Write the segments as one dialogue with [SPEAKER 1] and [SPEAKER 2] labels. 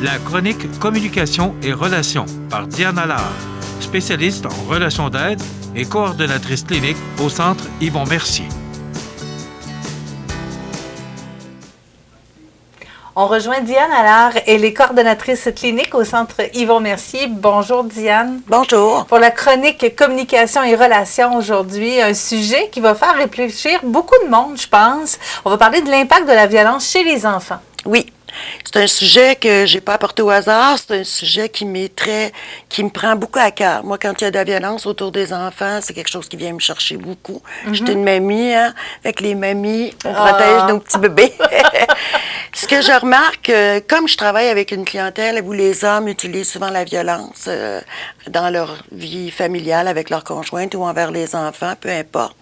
[SPEAKER 1] La chronique Communication et relations par Diane Allard, spécialiste en relations d'aide et coordonnatrice clinique au Centre Yvon Mercier.
[SPEAKER 2] On rejoint Diane Allard, elle est coordonnatrice clinique au Centre Yvon Mercier. Bonjour Diane.
[SPEAKER 3] Bonjour.
[SPEAKER 2] Pour la chronique Communication et relations aujourd'hui, un sujet qui va faire réfléchir beaucoup de monde, je pense. On va parler de l'impact de la violence chez les enfants.
[SPEAKER 3] Oui. C'est un sujet que j'ai pas apporté au hasard. C'est un sujet qui me prend beaucoup à cœur. Moi, quand il y a de la violence autour des enfants, c'est quelque chose qui vient me chercher beaucoup. J'étais une mamie, hein. Avec les mamies, on protège nos petits bébés. Ce que je remarque, comme je travaille avec une clientèle où les hommes utilisent souvent la violence dans leur vie familiale avec leur conjointe ou envers les enfants, peu importe,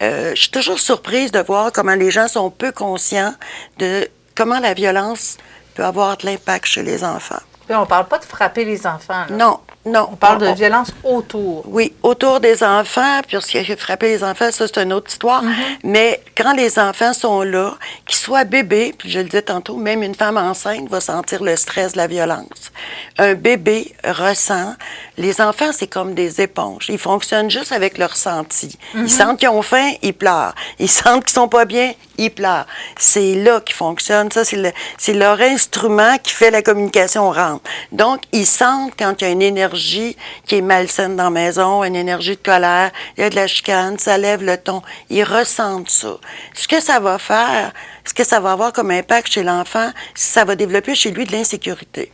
[SPEAKER 3] je suis toujours surprise de voir comment les gens sont peu conscients de comment la violence peut avoir de l'impact chez les enfants.
[SPEAKER 2] Puis on ne parle pas de frapper les enfants. Là.
[SPEAKER 3] Non.
[SPEAKER 2] On parle de violence autour.
[SPEAKER 3] Oui, autour des enfants, puis ce qui a frappé les enfants, ça, c'est une autre histoire. Mais quand les enfants sont là, qu'ils soient bébés, puis je le disais tantôt, même une femme enceinte va sentir le stress de la violence. Un bébé ressent. Les enfants, c'est comme des éponges. Ils fonctionnent juste avec leur ressenti. Ils sentent qu'ils ont faim, ils pleurent. Ils sentent qu'ils sont pas bien, ils pleurent. C'est là qu'ils fonctionnent. Ça, c'est leur instrument qui fait la communication rentre. Donc, ils sentent quand il y a une énergie qui est malsaine dans la maison, une énergie de colère, il y a de la chicane, ça lève le ton. Ils ressentent ça. Ce que ça va faire, ce que ça va avoir comme impact chez l'enfant, ça va développer chez lui de l'insécurité.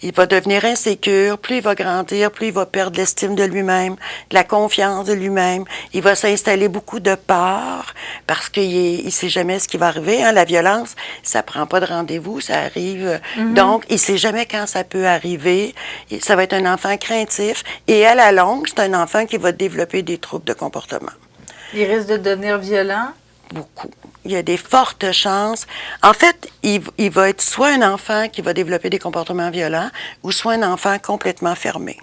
[SPEAKER 3] Il va devenir insécure, plus il va grandir, plus il va perdre l'estime de lui-même, de la confiance de lui-même. Il va s'installer beaucoup de peur parce qu'il ne sait jamais ce qui va arriver. Hein. La violence, ça prend pas de rendez-vous, ça arrive. Donc, il ne sait jamais quand ça peut arriver. Ça va être un enfant craintif. Et à la longue, c'est un enfant qui va développer des troubles de comportement.
[SPEAKER 2] Il risque de devenir violent?
[SPEAKER 3] Beaucoup. Il y a des fortes chances. En fait, il va être soit un enfant qui va développer des comportements violents ou soit un enfant complètement fermé,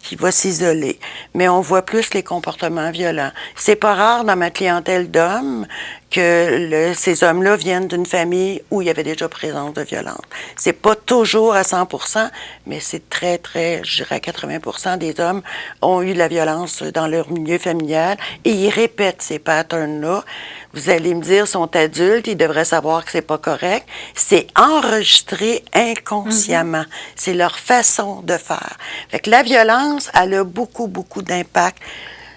[SPEAKER 3] qui va s'isoler. Mais on voit plus les comportements violents. C'est pas rare dans ma clientèle d'hommes que ces hommes-là viennent d'une famille où il y avait déjà présence de violence. C'est pas toujours à 100%, mais c'est très, très, je dirais 80% des hommes ont eu de la violence dans leur milieu familial et ils répètent ces patterns-là. Vous allez me dire, ils sont adultes, ils devraient savoir que c'est pas correct. C'est enregistré inconsciemment. C'est leur façon de faire. Fait que la violence, elle a beaucoup, beaucoup d'impact.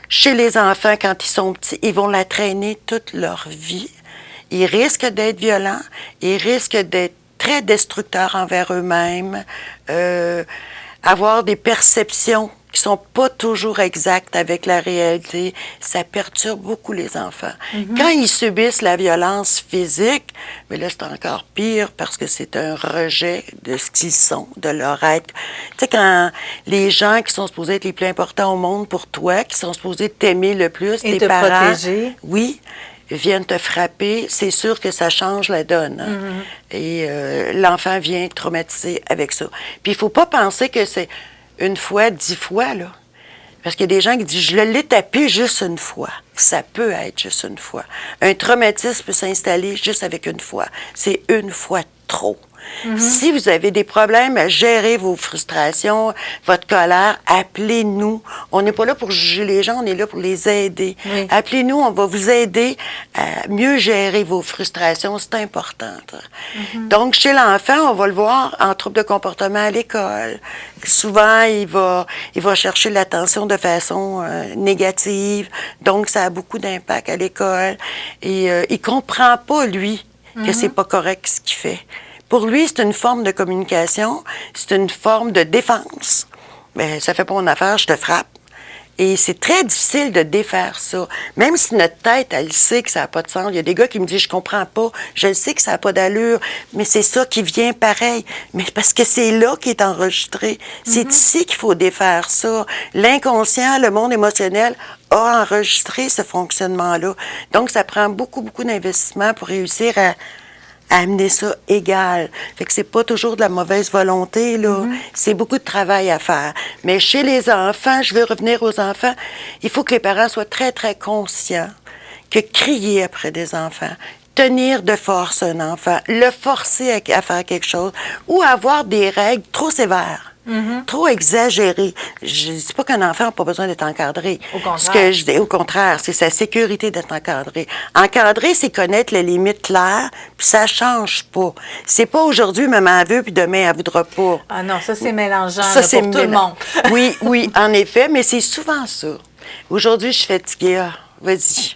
[SPEAKER 3] Chez les enfants, quand ils sont petits, ils vont la traîner toute leur vie. Ils risquent d'être violents, ils risquent d'être très destructeurs envers eux-mêmes, avoir des perceptions qui sont pas toujours exactes avec la réalité. Ça perturbe beaucoup les enfants. Quand ils subissent la violence physique, mais là, c'est encore pire parce que c'est un rejet de ce qu'ils sont, de leur être. Tu sais, quand les gens qui sont supposés être les plus importants au monde pour toi, qui sont supposés t'aimer le plus,
[SPEAKER 2] et
[SPEAKER 3] tes parents,
[SPEAKER 2] protéger.
[SPEAKER 3] oui, viennent te frapper, c'est sûr que ça change la donne. Hein? Et l'enfant vient traumatisé avec ça. Puis il faut pas penser que c'est une fois, 10 fois, là. Parce qu'il y a des gens qui disent « je l'ai tapé juste une fois ». Ça peut être juste une fois. Un traumatisme peut s'installer juste avec une fois. C'est une fois trop. Si vous avez des problèmes à gérer vos frustrations, votre colère, appelez-nous. On n'est pas là pour juger les gens, on est là pour les aider.
[SPEAKER 2] Oui.
[SPEAKER 3] Appelez-nous, on va vous aider à mieux gérer vos frustrations. C'est important. Donc, chez l'enfant, on va le voir en trouble de comportement à l'école. Souvent, il va chercher l'attention de façon négative. Donc, ça a beaucoup d'impact à l'école. Et il comprend pas, lui, que c'est pas correct ce qu'il fait. Pour lui, c'est une forme de communication, c'est une forme de défense. Mais ça fait pas mon affaire, je te frappe. Et c'est très difficile de défaire ça. Même si notre tête, elle sait que ça n'a pas de sens. Il y a des gars qui me disent, je comprends pas, je sais que ça n'a pas d'allure, mais c'est ça qui vient pareil. Mais parce que c'est là qui est enregistré. C'est ici qu'il faut défaire ça. L'inconscient, le monde émotionnel a enregistré ce fonctionnement-là. Donc, ça prend beaucoup, beaucoup d'investissement pour réussir à amener ça égal. Fait que c'est pas toujours de la mauvaise volonté, là. C'est beaucoup de travail à faire. Mais chez les enfants, je veux revenir aux enfants, il faut que les parents soient très, très conscients que crier après des enfants, tenir de force un enfant, le forcer à faire quelque chose ou avoir des règles trop sévères. Trop exagérées. Je ne dis pas qu'un enfant n'a pas besoin d'être encadré.
[SPEAKER 2] Au contraire.
[SPEAKER 3] Ce que je dis, au contraire, c'est sa sécurité d'être encadré. Encadré, c'est connaître les limites claires, puis ça change pas. C'est pas aujourd'hui, maman veut, puis demain, elle voudra pas.
[SPEAKER 2] Ah non, ça, c'est mélangeant
[SPEAKER 3] Ça,
[SPEAKER 2] là,
[SPEAKER 3] c'est
[SPEAKER 2] pour tout le monde.
[SPEAKER 3] Oui, oui, en effet, mais c'est souvent ça. Aujourd'hui, je suis fatiguée. Ah, vas-y.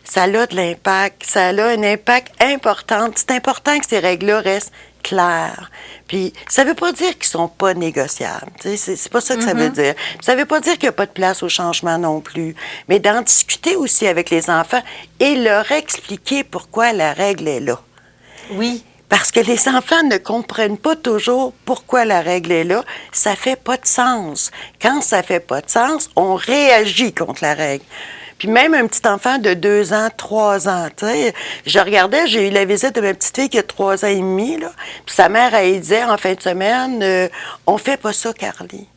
[SPEAKER 3] Ça a de l'impact. Ça a un impact important. C'est important que ces règles-là restent claires. Puis, ça veut pas dire qu'ils sont pas négociables. C'est pas ça que ça veut dire. Ça veut pas dire qu'il n'y a pas de place au changement non plus. Mais d'en discuter aussi avec les enfants et leur expliquer pourquoi la règle est là.
[SPEAKER 2] Oui.
[SPEAKER 3] Parce que les enfants ne comprennent pas toujours pourquoi la règle est là. Ça fait pas de sens. Quand ça fait pas de sens, on réagit contre la règle. Puis même un petit enfant de 2 ans, 3 ans, tu sais, je regardais, j'ai eu la visite de ma petite fille qui a 3 ans et demi, là, puis sa mère, elle disait en fin de semaine, on fait pas ça, Carly.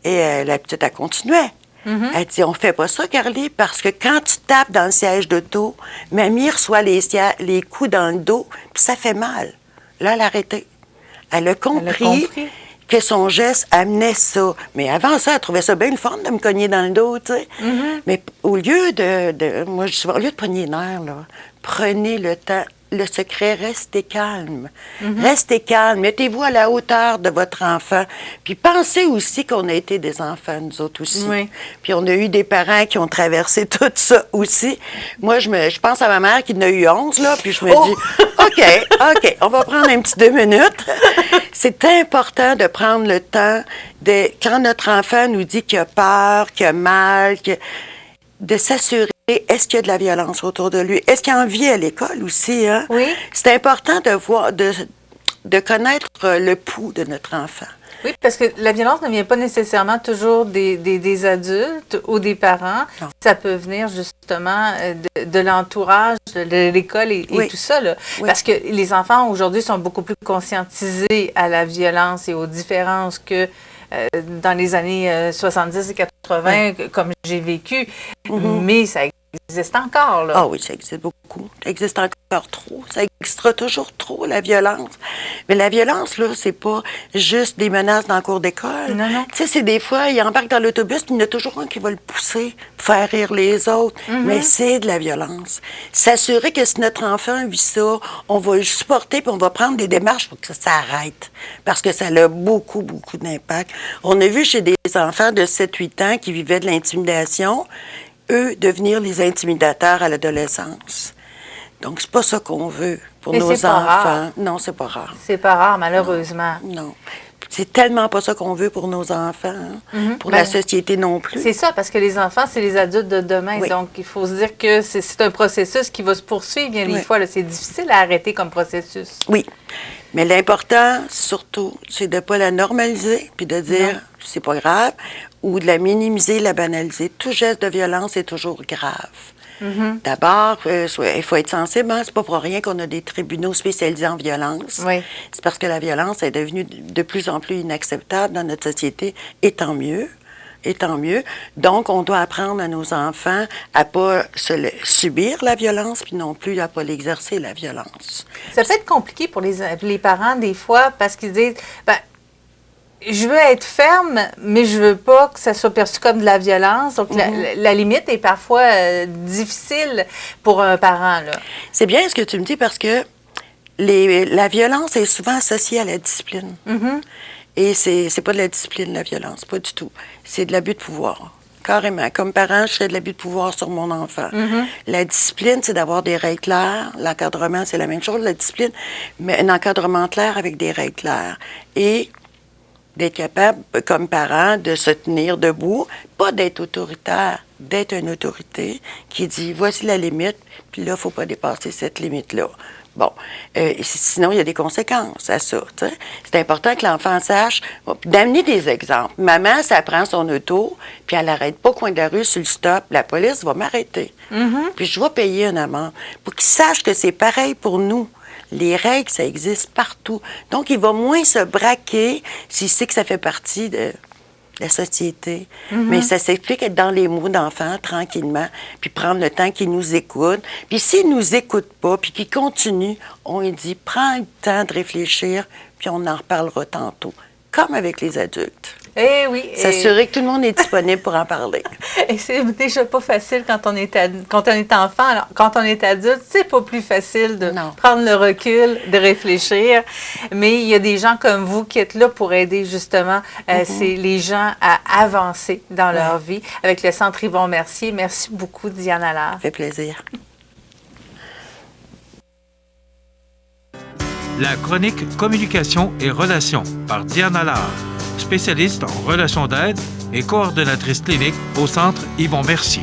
[SPEAKER 3] Et la petite, elle continuait. Elle dit, on fait pas ça, Carly, parce que quand tu tapes dans le siège d'auto, mamie reçoit les coups dans le dos, puis ça fait mal. Là, elle a arrêté. Elle a compris que son geste amenait ça. Mais avant ça, elle trouvait ça bien le fun de me cogner dans le dos, tu sais. Mais au lieu moi, je dis souvent, au lieu de pogner les nerfs, là, prenez le temps. Le secret, restez calme. Restez calme. Mettez-vous à la hauteur de votre enfant. Puis pensez aussi qu'on a été des enfants, nous autres aussi.
[SPEAKER 2] Oui.
[SPEAKER 3] Puis on a eu des parents qui ont traversé tout ça aussi. Moi, je pense à ma mère qui en a eu 11, là, puis je me dis, OK, on va prendre un petit 2 minutes. C'est important de prendre le temps quand notre enfant nous dit qu'il a peur, qu'il a mal, de s'assurer, est-ce qu'il y a de la violence autour de lui? Est-ce qu'il y a envie à l'école aussi? Hein?
[SPEAKER 2] Oui.
[SPEAKER 3] C'est important de connaître le pouls de notre enfant.
[SPEAKER 2] Oui, parce que la violence ne vient pas nécessairement toujours des adultes ou des parents.
[SPEAKER 3] Non.
[SPEAKER 2] Ça peut venir justement de l'entourage, de l'école et tout ça. Là.
[SPEAKER 3] Oui.
[SPEAKER 2] Parce que les enfants aujourd'hui sont beaucoup plus conscientisés à la violence et aux différences que dans les années 70 et 80, comme j'ai vécu. Mais ça existe encore, là.
[SPEAKER 3] Ah oui, ça existe beaucoup. Ça existe encore trop. Ça existera toujours trop, la violence. Mais la violence, là, c'est pas juste des menaces dans le cours d'école.
[SPEAKER 2] Non, non.
[SPEAKER 3] Tu sais, c'est des fois, il embarque dans l'autobus, puis il y en a toujours un qui va le pousser, faire rire les autres. Mais c'est de la violence. S'assurer que si notre enfant vit ça, on va le supporter, puis on va prendre des démarches pour que ça s'arrête. Parce que ça a beaucoup, beaucoup d'impact. On a vu chez des enfants de 7-8 ans qui vivaient de l'intimidation, eux, devenir les intimidateurs à l'adolescence. Donc, c'est pas ça qu'on veut pour
[SPEAKER 2] Mais
[SPEAKER 3] nos
[SPEAKER 2] c'est pas
[SPEAKER 3] enfants.
[SPEAKER 2] rare.
[SPEAKER 3] Non, c'est pas rare.
[SPEAKER 2] C'est pas rare, malheureusement.
[SPEAKER 3] Non. C'est tellement pas ça qu'on veut pour nos enfants, hein, pour la société non plus.
[SPEAKER 2] C'est ça, parce que les enfants, c'est les adultes de demain.
[SPEAKER 3] Oui.
[SPEAKER 2] Donc, il faut se dire que c'est un processus qui va se poursuivre bien des fois. C'est difficile à arrêter comme processus.
[SPEAKER 3] Oui. Mais l'important, surtout, c'est de ne pas la normaliser puis de dire c'est pas grave ou de la minimiser, la banaliser. Tout geste de violence est toujours grave. D'abord, il faut être sensible. Hein? C'est pas pour rien qu'on a des tribunaux spécialisés en violence.
[SPEAKER 2] Oui.
[SPEAKER 3] C'est parce que la violence est devenue de plus en plus inacceptable dans notre société, et tant mieux. Et tant mieux. Donc, on doit apprendre à nos enfants à ne pas subir la violence, puis non plus à ne pas l'exercer, la violence.
[SPEAKER 2] Ça peut être compliqué pour les parents, des fois, parce qu'ils disent, je veux être ferme, mais je veux pas que ça soit perçu comme de la violence. Donc, la limite est parfois difficile pour un parent, là.
[SPEAKER 3] C'est bien ce que tu me dis, parce que la violence est souvent associée à la discipline. Et c'est pas de la discipline, la violence, pas du tout. C'est de l'abus de pouvoir. Carrément. Comme parent, je fais de l'abus de pouvoir sur mon enfant. La discipline, c'est d'avoir des règles claires. L'encadrement, c'est la même chose, la discipline, mais un encadrement clair avec des règles claires. Et d'être capable, comme parent, de se tenir debout, pas d'être autoritaire, d'être une autorité qui dit, voici la limite, puis là, il ne faut pas dépasser cette limite-là. Bon, sinon, il y a des conséquences à ça. T'sais. C'est important que l'enfant sache, d'amener des exemples. Maman, ça prend son auto, puis elle n'arrête pas au coin de la rue sur le stop. La police va m'arrêter. Puis je vais payer une amende. Pour qu'il sache que c'est pareil pour nous. Les règles, ça existe partout. Donc, il va moins se braquer s'il sait que ça fait partie la société. Mais ça s'explique être dans les mots d'enfants, tranquillement, puis prendre le temps qu'ils nous écoutent. Puis s'ils nous écoutent pas, puis qu'ils continuent, on lui dit, prends le temps de réfléchir, puis on en reparlera tantôt. Comme avec les adultes.
[SPEAKER 2] Eh oui.
[SPEAKER 3] S'assurer que tout le monde est disponible pour en parler.
[SPEAKER 2] Et c'est déjà pas facile quand on est enfant. Alors, quand on est adulte, c'est pas plus facile de prendre le recul, de réfléchir. Mais il y a des gens comme vous qui êtes là pour aider justement les gens à avancer dans leur vie. Avec le Centre Yvon Mercier, merci beaucoup, Diane Allard.
[SPEAKER 3] Ça fait plaisir.
[SPEAKER 1] La chronique Communication et relations par Diane Allard, spécialiste en relations d'aide et coordonnatrice clinique au Centre Yvon Mercier.